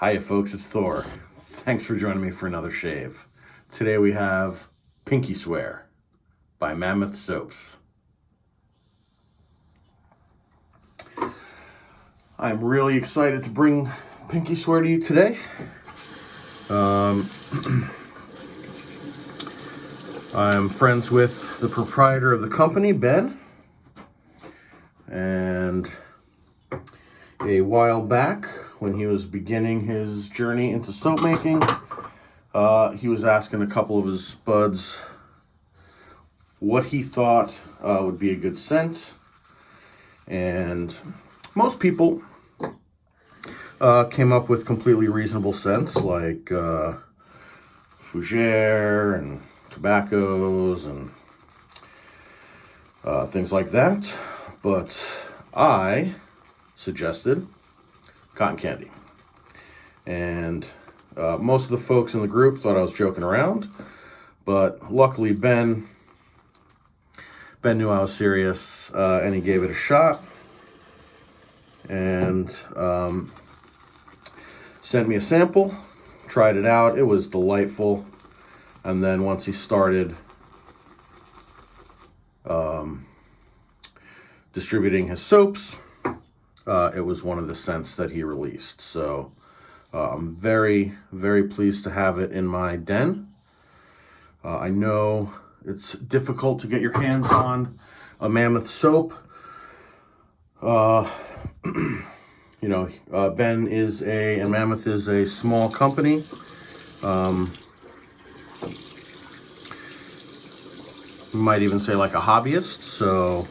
Hiya folks, it's Thor. Thanks for joining me for another shave. Today we have Pinky Swear by Mammoth Soaps. I'm really excited to bring Pinky Swear to you today. I'm friends with the proprietor of the company, Ben, and a while back, when he was beginning his journey into soap making, he was asking a couple of his buds what he thought would be a good scent. And most people came up with completely reasonable scents like fougere and tobaccos and things like that. But I suggested cotton candy. And most of the folks in the group thought I was joking around, but luckily Ben knew I was serious, and he gave it a shot and sent me a sample. Tried it out. It was delightful. And then once he started distributing his soaps, it was one of the scents that he released. So I'm very, very pleased to have it in my den. I know it's difficult to get your hands on a Mammoth soap. Ben and Mammoth is a small company. You might even say like a hobbyist. So,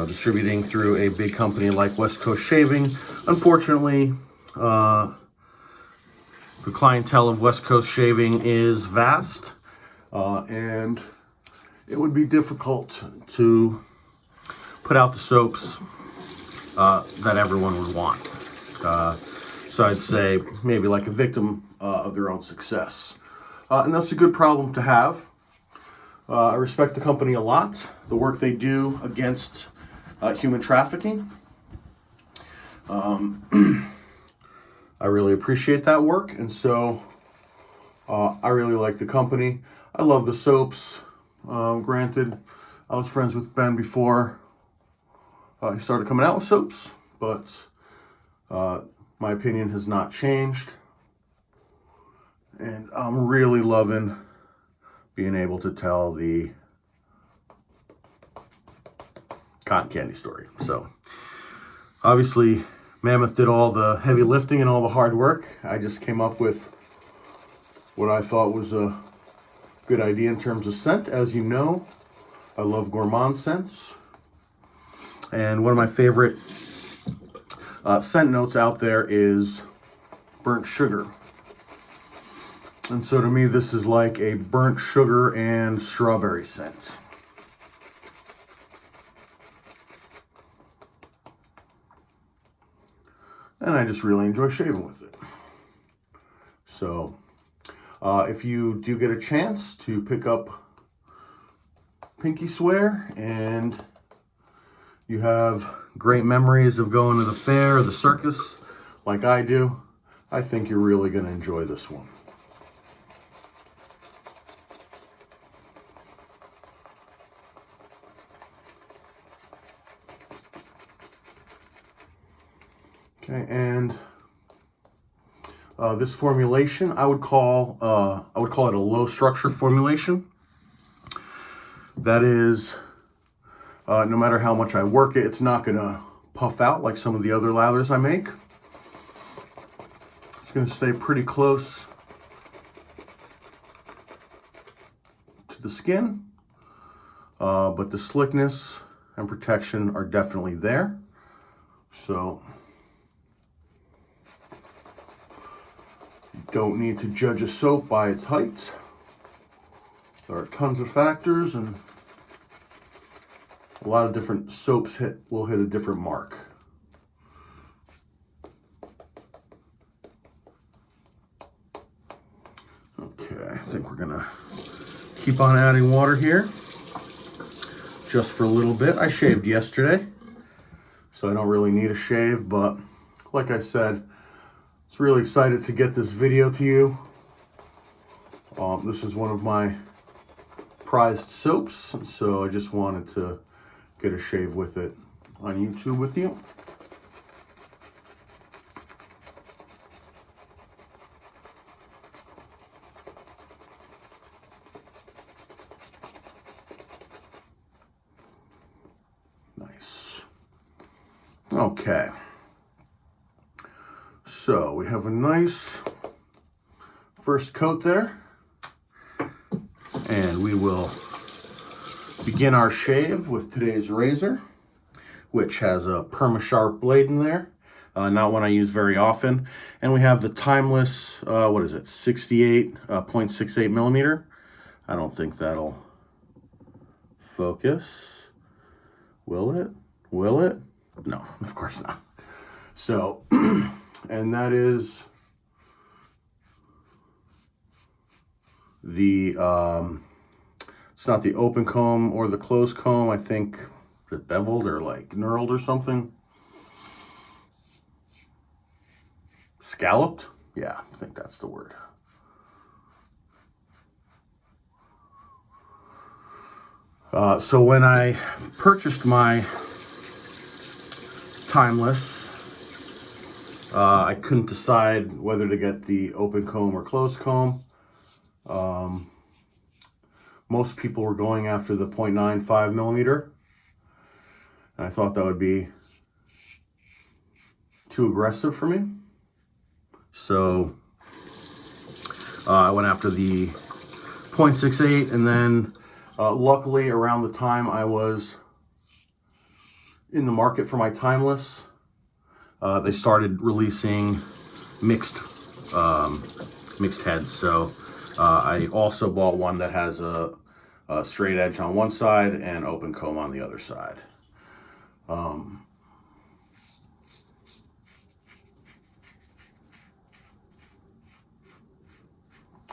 distributing through a big company like West Coast Shaving. Unfortunately, the clientele of West Coast Shaving is vast, and it would be difficult to put out the soaps that everyone would want. So I'd say maybe like a victim of their own success. And that's a good problem to have. I respect the company a lot, the work they do against human trafficking. I really appreciate that work, and so I really like the company. I love the soaps. Granted, I was friends with Ben before he started coming out with soaps, but my opinion has not changed, and I'm really loving being able to tell the cotton candy story. So obviously Mammoth did all the heavy lifting and all the hard work. I just came up with what I thought was a good idea in terms of scent. As you know, I love gourmand scents, and one of my favorite scent notes out there is burnt sugar. And so to me, this is like a burnt sugar and strawberry scent. And I just really enjoy shaving with it. So if you do get a chance to pick up Pinky Swear and you have great memories of going to the fair or the circus like I do, I think you're really going to enjoy this one. Okay, and this formulation, I would call it a low structure formulation. That is, no matter how much I work it, it's not going to puff out like some of the other lathers I make. It's going to stay pretty close to the skin, but the slickness and protection are definitely there. So you don't need to judge a soap by its height. There are tons of factors, and a lot of different soaps will hit a different mark. Okay, I think we're gonna keep on adding water here just for a little bit. I shaved yesterday, so I don't really need a shave, but like I said, was really excited to get this video to you. This is one of my prized soaps, so I just wanted to get a shave with it on YouTube with you. Nice. Okay. So we have a nice first coat there, and we will begin our shave with today's razor, which has a perma-sharp blade in there, not one I use very often. And we have the timeless, what is it, 68.68 millimeter. I don't think that'll focus. Will it? Will it? No, of course not. So, and that is the, it's not the open comb or the closed comb. I think it's beveled or like knurled or something. Scalloped? Yeah, I think that's the word. So when I purchased my timeless, I couldn't decide whether to get the open comb or closed comb. Most people were going after the 0.95 millimeter. And I thought that would be too aggressive for me. So I went after the 0.68, and then luckily around the time I was in the market for my timeless, they started releasing mixed heads. So I also bought one that has a straight edge on one side and open comb on the other side.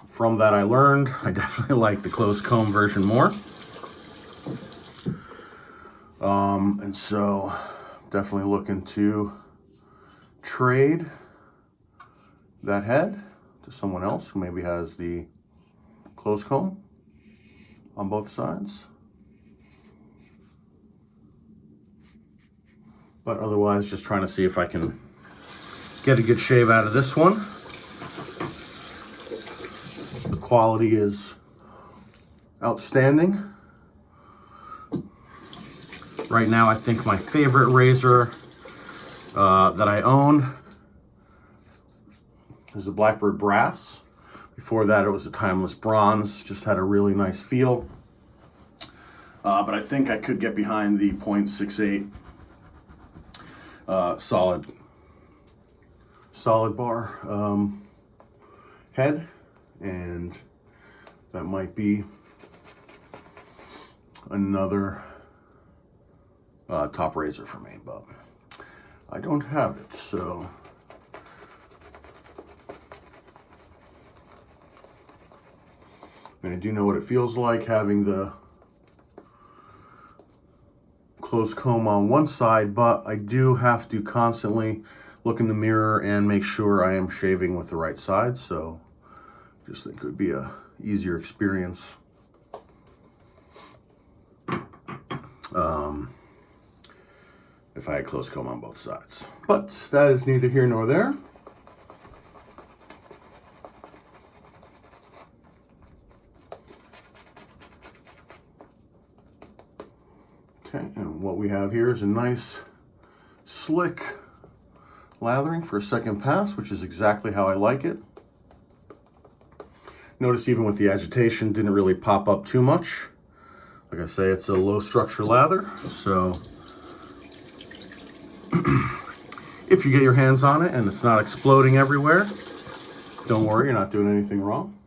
From that I learned I definitely like the closed comb version more. And so definitely looking to trade that head to someone else who maybe has the closed comb on both sides. But otherwise, just trying to see if I can get a good shave out of this one. The quality is outstanding. Right now, I think my favorite razor that I own is a Blackbird Brass. Before that, it was a Timeless Bronze. Just had a really nice feel. But I think I could get behind the 0.68 solid bar head, and that might be another top razor for me, but I don't have it, so and I do know what it feels like having the closed comb on one side, but I do have to constantly look in the mirror and make sure I am shaving with the right side, so I just think it would be a easier experience. If I had closed comb on both sides. But that is neither here nor there. Okay, and what we have here is a nice slick lathering for a second pass, which is exactly how I like it. Notice even with the agitation, didn't really pop up too much. Like I say, it's a low structure lather, so if you get your hands on it and it's not exploding everywhere, don't worry, you're not doing anything wrong.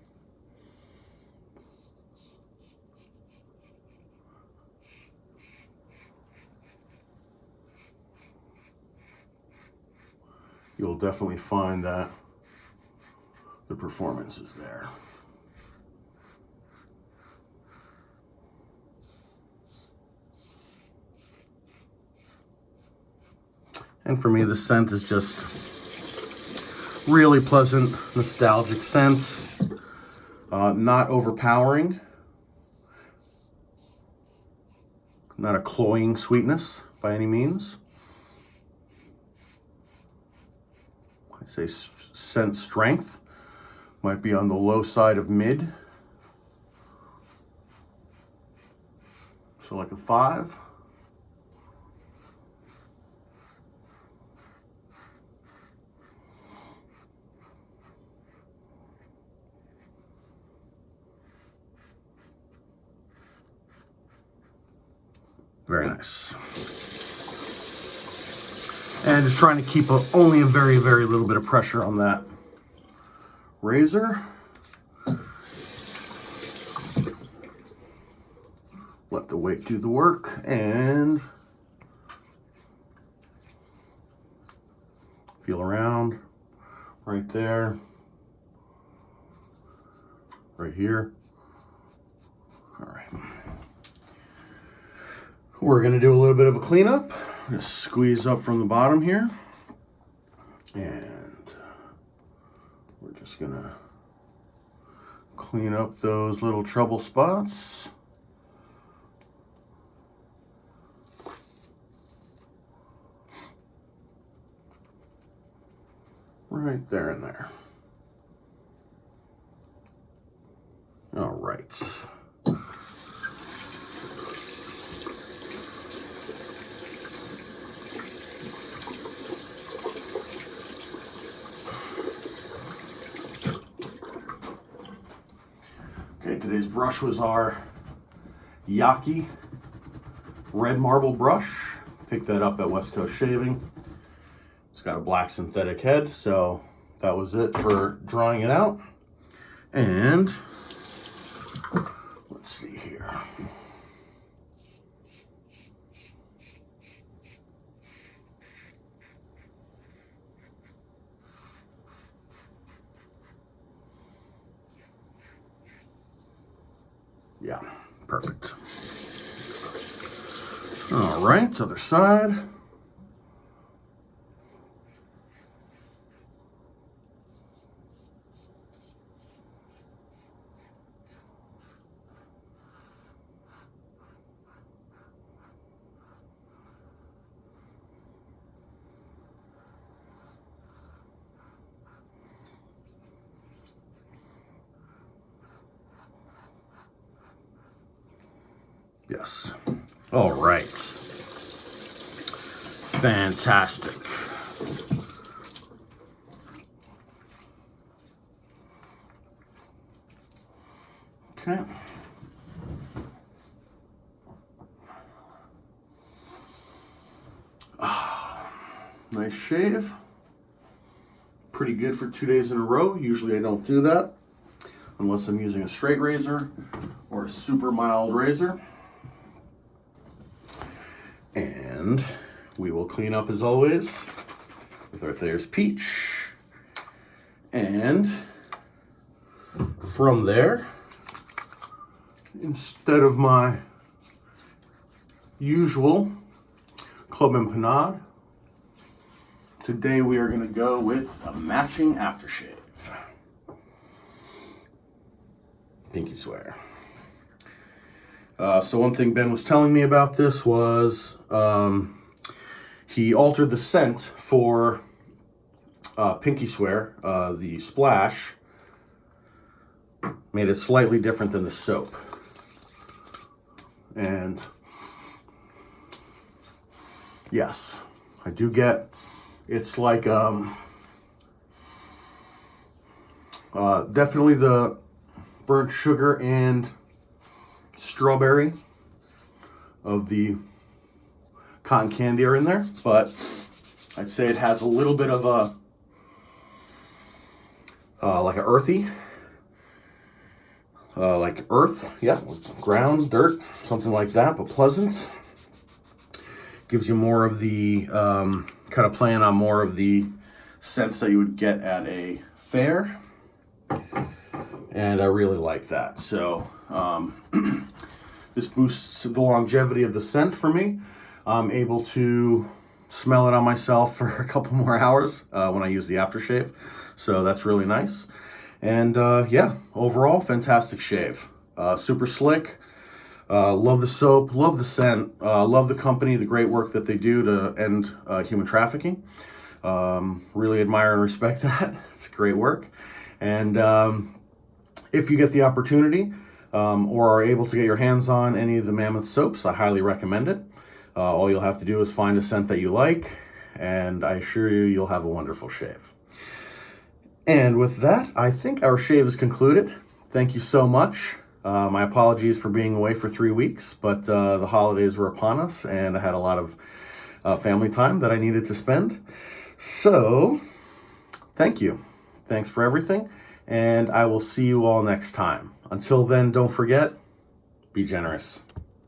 You'll definitely find that the performance is there. And for me, the scent is just Really pleasant, nostalgic scent. Not overpowering. Not a cloying sweetness by any means. I'd say scent strength might be on the low side of mid. So like a 5. Very nice. And just trying to keep only a very, very little bit of pressure on that razor. Let the weight do the work and feel around right there, right here. All right. We're going to do a little bit of a cleanup. Just squeeze up from the bottom here. And we're just going to clean up those little trouble spots. Right there and there. All right. Okay, today's brush was our Yaki red marble brush. Picked that up at West Coast Shaving. It's got a black synthetic head, so that was it for drawing it out. And let's see here. Yeah, perfect. All right, other side. Yes. All right. Fantastic. Okay. Nice shave. Pretty good for 2 days in a row. Usually I don't do that unless I'm using a straight razor or a super mild razor. And we will clean up as always with our Thayer's Peach. And from there, instead of my usual Club Empanade, today we are going to go with a matching aftershave. Pinky swear. So one thing Ben was telling me about this was he altered the scent for Pinky Swear, the splash, made it slightly different than the soap. And yes, I do get, it's like definitely the burnt sugar and strawberry of the cotton candy are in there, but I'd say it has a little bit of a like an earthy, like earth, yeah, ground, dirt, something like that, but pleasant. Gives you more of the kind of playing on more of the scents that you would get at a fair, and I really like that. So this boosts the longevity of the scent for me. I'm able to smell it on myself for a couple more hours when I use the aftershave. So that's really nice. And yeah, overall, fantastic shave. Super slick. Love the soap, love the scent, love the company, the great work that they do to end human trafficking. Really admire and respect that. It's great work. And if you get the opportunity or are able to get your hands on any of the Mammoth soaps, I highly recommend it. All you'll have to do is find a scent that you like, and I assure you, you'll have a wonderful shave. And with that, I think our shave is concluded. Thank you so much. My apologies for being away for 3 weeks, but the holidays were upon us, and I had a lot of family time that I needed to spend. So, thank you. Thanks for everything, and I will see you all next time. Until then, don't forget, be generous.